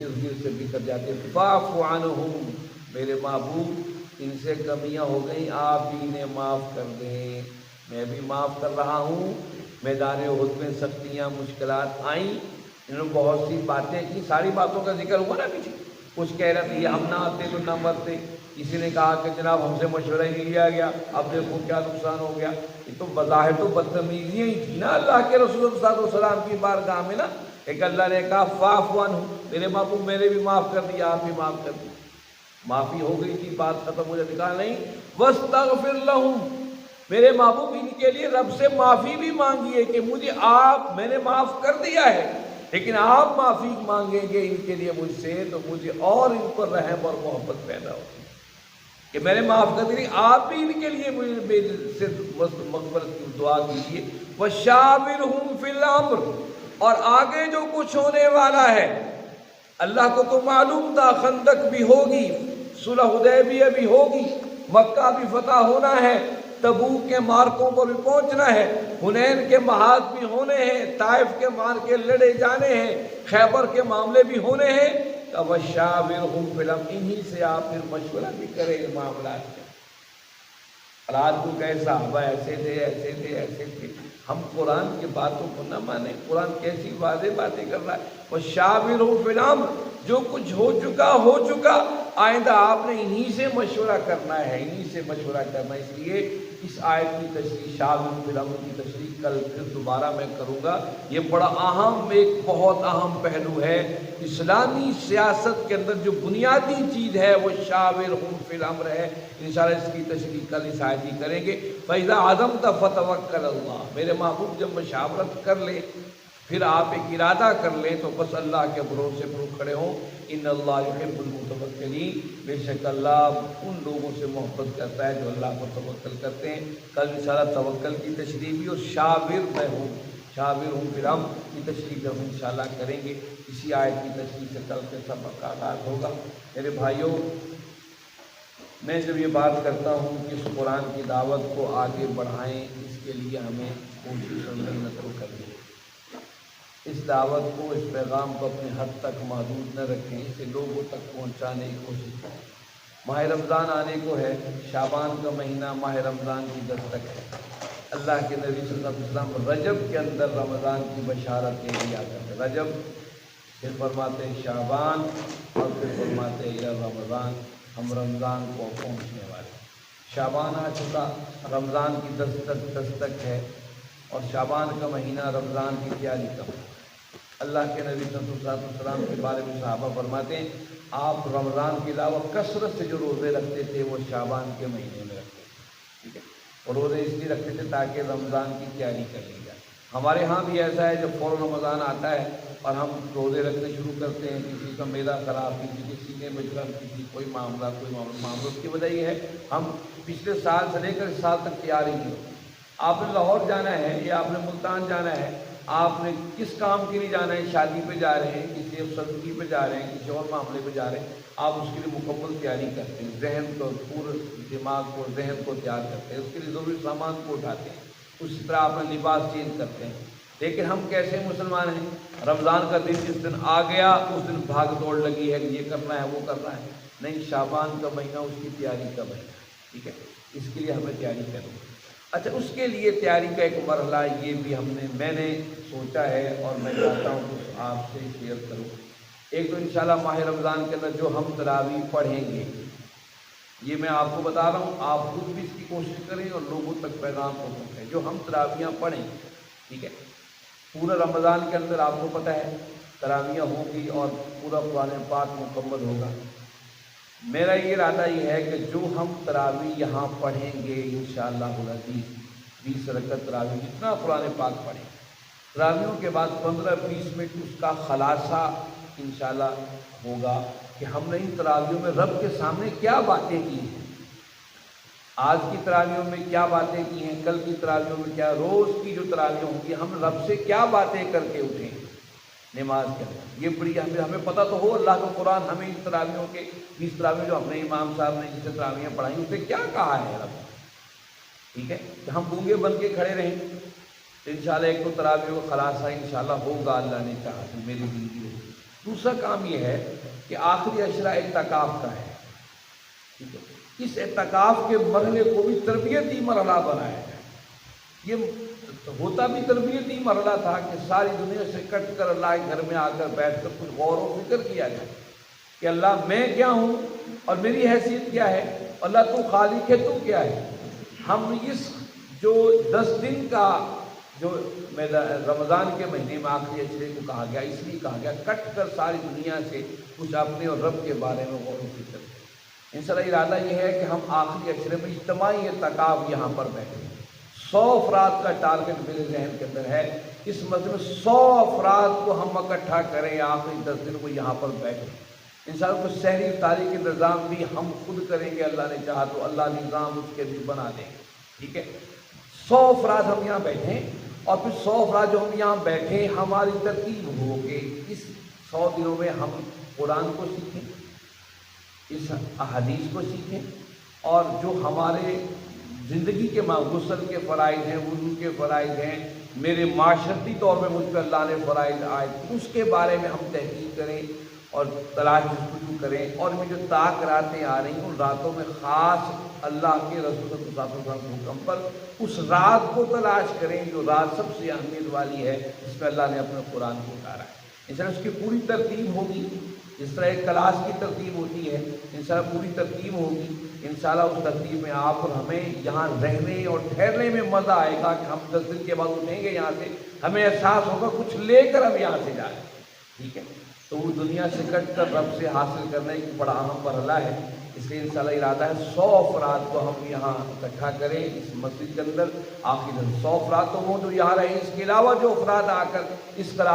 ارد سے بکھر جاتے ہیں۔ فاعف عنہم، میرے محبوب ان سے کمیاں ہو گئیں، آپ بھی انہیں معاف کر دیں، میں بھی معاف کر رہا ہوں۔ میدان احد میں سختیاں مشکلات آئیں، انہوں نے بہت سی باتیں کی، ساری باتوں کا ذکر ہوا نا پیچھے، کچھ کہہ رہے تھے یہ ہم نہ آتے تو نہ مرتے، کسی نے کہا کہ جناب ہم سے مشورہ ہی نہیں لیا گیا، اب دیکھو کیا نقصان ہو گیا۔ یہ تو بظاہر تو بدتمیزیاں ہی تھی نا اللہ کے رسول صلی اللہ علیہ وسلم کی بارگاہ میں نا۔ ایک اللہ نے کہا فاعف عنہم، میرے محبوب میں نے بھی معاف کر دیا، آپ بھی معاف کر دیا، معافی ہو گئی تھی، بات ختم ہو جاتی، کہا نہیں واستغفر لہم، میرے محبوب ان کے لیے رب سے معافی بھی مانگیے کہ مجھے میں نے معاف کر دیا ہے، لیکن آپ معافی مانگیں گے ان کے لیے مجھ سے تو مجھے اور ان پر رحم اور محبت پیدا ہوگی کہ میں نے معاف کر دی، آپ بھی ان کے لیے مجھے سے مغفرت کی دعا کیجیے۔ وشاورہم فی الامر، اور آگے جو کچھ ہونے والا ہے اللہ کو تو معلوم تھا، خندق بھی ہوگی، صلح حدیبیہ بھی ہوگی، مکہ بھی فتح ہونا ہے، تبوک کے مارکوں پر بھی پہنچنا ہے، حنین کے محاذ بھی ہونے ہیں، طائف کے مارکے لڑے جانے ہیں، خیبر کے معاملے بھی ہونے ہیں، تو وشاورہم فی الامر، انہی سے آپ پھر مشورہ بھی کریں معاملات میں۔ رات کو کہ صحابہ ایسے تھے ایسے تھے ایسے تھے، ہم قرآن کی باتوں کو نہ مانیں، قرآن کیسی واضح باتیں کر رہا ہے۔ وشاورہم فی الامر، جو کچھ ہو چکا، آئندہ آپ نے انہی سے مشورہ کرنا ہے، انہی سے مشورہ کرنا ہے۔ اس لیے اس آیت کی تشریح، شاورہم فی الامر کی تشریح کل پھر دوبارہ میں کروں گا۔ یہ بڑا اہم، ایک بہت اہم پہلو ہے اسلامی سیاست کے اندر، جو بنیادی چیز ہے وہ شاورہم فی الامر ہے۔ انشاءاللہ اس کی تشریح کل اس آیت کی کریں گے۔ فَإِذَا عَزَمْتَ فَتَوَكَّلْ عَلَى اللَّهِ، میرے محبوب جب مشاورت کر لیں، پھر آپ ایک ارادہ کر لیں تو بس اللہ کے بھروسے پر کھڑے ہوں۔ ان اللہ یحب المتوکلین، بے شک اللہ ان لوگوں سے محبت کرتا ہے جو اللہ پر توکل کرتے ہیں۔ کل انشاءاللہ توکل کی تشریح بھی اور شاورہم فی الامر کی تشریح بھی ہم انشاءاللہ کریں گے۔ اسی آیت کی تشریح سے کل کے سبق کا آغاز ہوگا۔ میرے بھائیوں، میں جب یہ بات کرتا ہوں کہ اس قرآن کی دعوت کو آگے بڑھائیں، اس کے لیے ہمیں کوشش اور محنت کو کرنی ہے۔ اس دعوت کو، اس پیغام کو اپنے حد تک محدود نہ رکھیں، اسے لوگوں تک پہنچانے کی کوشش کریں۔ ماہ رمضان آنے کو ہے، شعبان کا مہینہ ماہ رمضان کی دستک ہے۔ اللہ کے نبی صلی اللہ علیہ وسلم رجب کے اندر رمضان کی بشارتیں دیا کرتے، رجب پھر فرماتے ہیں شعبان، اور پھر فرماتے ہیں یا رمضان، ہم رمضان کو پہنچنے والے۔ شعبان آ چکا، رمضان کی دستک ہے، اور شعبان کا مہینہ رمضان کی تیاری کا۔ اللہ کے نبی صلی اللہ علیہ وسلم کے بارے میں صحابہ فرماتے ہیں آپ رمضان کے علاوہ کثرت سے جو روزے رکھتے تھے وہ شعبان کے مہینے میں رکھتے تھے، ٹھیک ہے، اور روزے اس لیے رکھتے تھے تاکہ رمضان کی تیاری کر لی جائے۔ ہمارے ہاں بھی ایسا ہے، جب فوراً رمضان آتا ہے اور ہم روزے رکھنے شروع کرتے ہیں، کسی کا معدہ خراب، کسی کے سینے میں جلن، کسی کوئی معاملہ، اس کی وجہ یہ ہے ہم پچھلے سال سے لے کر اس سال تک تیار ہی نہیں ہوتے۔ آپ نے لاہور جانا ہے یا آپ نے ملتان جانا ہے، آپ نے کس کام کے لیے جانا ہے، شادی پہ جا رہے ہیں، کسی افسردگی پہ جا رہے ہیں، کسی اور معاملے پہ جا رہے ہیں، آپ اس کے لیے مکمل تیاری کرتے ہیں، ذہن کو، پورے دماغ کو، ذہن کو تیار کرتے ہیں، اس کے لیے ضروری سامان کو اٹھاتے ہیں، اسی طرح آپ نے لباس چینج کرتے ہیں۔ لیکن ہم کیسے مسلمان ہیں، رمضان کا دن جس دن آ گیا اس دن بھاگ دوڑ لگی ہے، یہ کرنا ہے وہ کرنا ہے، نہیں، شعبان کا مہینہ اس کی تیاری کا مہینہ، ٹھیک ہے، اس کے لیے ہمیں تیاری کرنی ہے۔ اچھا، اس کے لیے تیاری کا ایک مرحلہ یہ بھی میں نے سوچا ہے اور میں چاہتا ہوں کہ آپ سے شیئر کروں۔ ایک تو انشاءاللہ ماہ رمضان کے اندر جو ہم تراویح پڑھیں گے، یہ میں آپ کو بتا رہا ہوں، آپ خود بھی اس کی کوشش کریں اور لوگوں تک پیغام کو پہنچائیں۔ جو ہم تراویحاں پڑھیں، ٹھیک ہے، پورا رمضان کے اندر آپ کو پتہ ہے تراویحاں ہوں گی اور پورا قرآن پاک مکمل ہوگا۔ میرا یہ ارادہ یہ ہے کہ جو ہم تراویح یہاں پڑھیں گے انشاءاللہ العزیز، 20 رکعت تراویح، جتنا قرآن پاک پڑھیں، تراویحوں کے بعد 15-20 منٹ اس کا خلاصہ انشاءاللہ ہوگا کہ ہم نے ان تراویحوں میں رب کے سامنے کیا باتیں کی ہیں، آج کی تراویحوں میں کیا باتیں کی ہیں، کل کی تراویحوں میں کیا، روز کی جو تراویح ہوں گی ہم رب سے کیا باتیں کر کے اٹھیں نماز کے اندر۔ یہ بڑی ہمیں پتہ تو ہو، اللہ کا قرآن ہمیں ان تراویحوں کے 20 تراویح جو ہم نے امام صاحب نے جسے تراویحیں پڑھائیں اس سے کیا کہا ہے رب، ٹھیک ہے، کہ ہم گونگے بن کے کھڑے رہیں تو انشاءاللہ ایک تو تراویح کا خلاصہ انشاءاللہ ہوگا، اللہ نے چاہا تو میری زندگی ہوگی۔ دوسرا کام یہ ہے کہ آخری عشرہ اعتکاف کا ہے، ٹھیک ہے، اس اعتکاف کے مرحلے کو بھی تربیتی مرحلہ بنایا جائے۔ یہ ہوتا بھی تربیتی مرحلہ تھا کہ ساری دنیا سے کٹ کر اللہ کے گھر میں آ کر بیٹھ کر کچھ غور و فکر کیا جائے کہ اللہ میں کیا ہوں اور میری حیثیت کیا ہے، اللہ تو خالق ہے، تو کیا ہے۔ ہم اس جو 10 دن کا جو رمضان کے مہینے میں آخری عشرے کو کہا گیا، اس لیے کہا گیا کٹ کر ساری دنیا سے کچھ اپنے اور رب کے بارے میں غور و فکر کریں۔ انشاءاللہ ارادہ یہ ہے کہ ہم آخری عشرے میں اجتماعی اعتکاف یہاں پر بیٹھیں۔ 100 افراد کا ٹارگٹ میرے ذہن کے اندر ہے، اس مسجد میں 100 افراد کو ہم اکٹھا کریں، آخری 10 دن کو یہاں پر بیٹھیں۔ انشاءاللہ کچھ سحری افطاری کے نظام بھی ہم خود کریں گے، اللہ نے چاہا تو اللہ نظام اس کے بھی بنا دیں گے، ٹھیک ہے۔ 100 افراد ہم یہاں بیٹھیں اور پھر 100 افراد جو ہم یہاں بیٹھیں، ہماری ترتیب ہو کہ اس 100 دنوں میں ہم قرآن کو سیکھیں، اس احادیث کو سیکھیں، اور جو ہمارے زندگی کے غسل کے فرائض ہیں، وضو کے فرائض ہیں، میرے معاشرتی طور پہ مجھ پہ اللہ نے فرائض عائد، اس کے بارے میں ہم تحقیق کریں اور تلاش جستجو کریں، اور میں جو طاق راتیں آ رہی ہیں ان راتوں میں خاص اللہ کے رسول صلی اللہ علیہ وسلم کے حکم پر اس رات کو تلاش کریں جو رات سب سے اہمیت والی ہے، جس میں اللہ نے اپنے قرآن کو اتارا ہے۔ انشاءاللہ اس کی پوری ترتیب ہوگی، جس طرح ایک کلاس کی ترتیب ہوتی ہے، انشاءاللہ پوری ترتیب ہوگی۔ انشاءاللہ اس ترتیب میں آپ اور ہمیں یہاں رہنے اور ٹھہرنے میں مزہ آئے گا کہ ہم 10 دن کے بعد اٹھیں گے یہاں سے، ہمیں احساس ہوگا کچھ لے کر ہم یہاں سے جائیں، ٹھیک ہے۔ تو وہ دنیا سے کٹ کر رب سے حاصل کرنے کی بڑا اہم مرحلہ ہے، اس لیے انشاءاللہ ارادہ ہے 100 افراد کو ہم یہاں اکٹھا کریں اس مسجد کے اندر۔ آخر 100 افراد تو وہ جو یہاں رہیں، اس کے علاوہ جو افراد آ کر اس طرح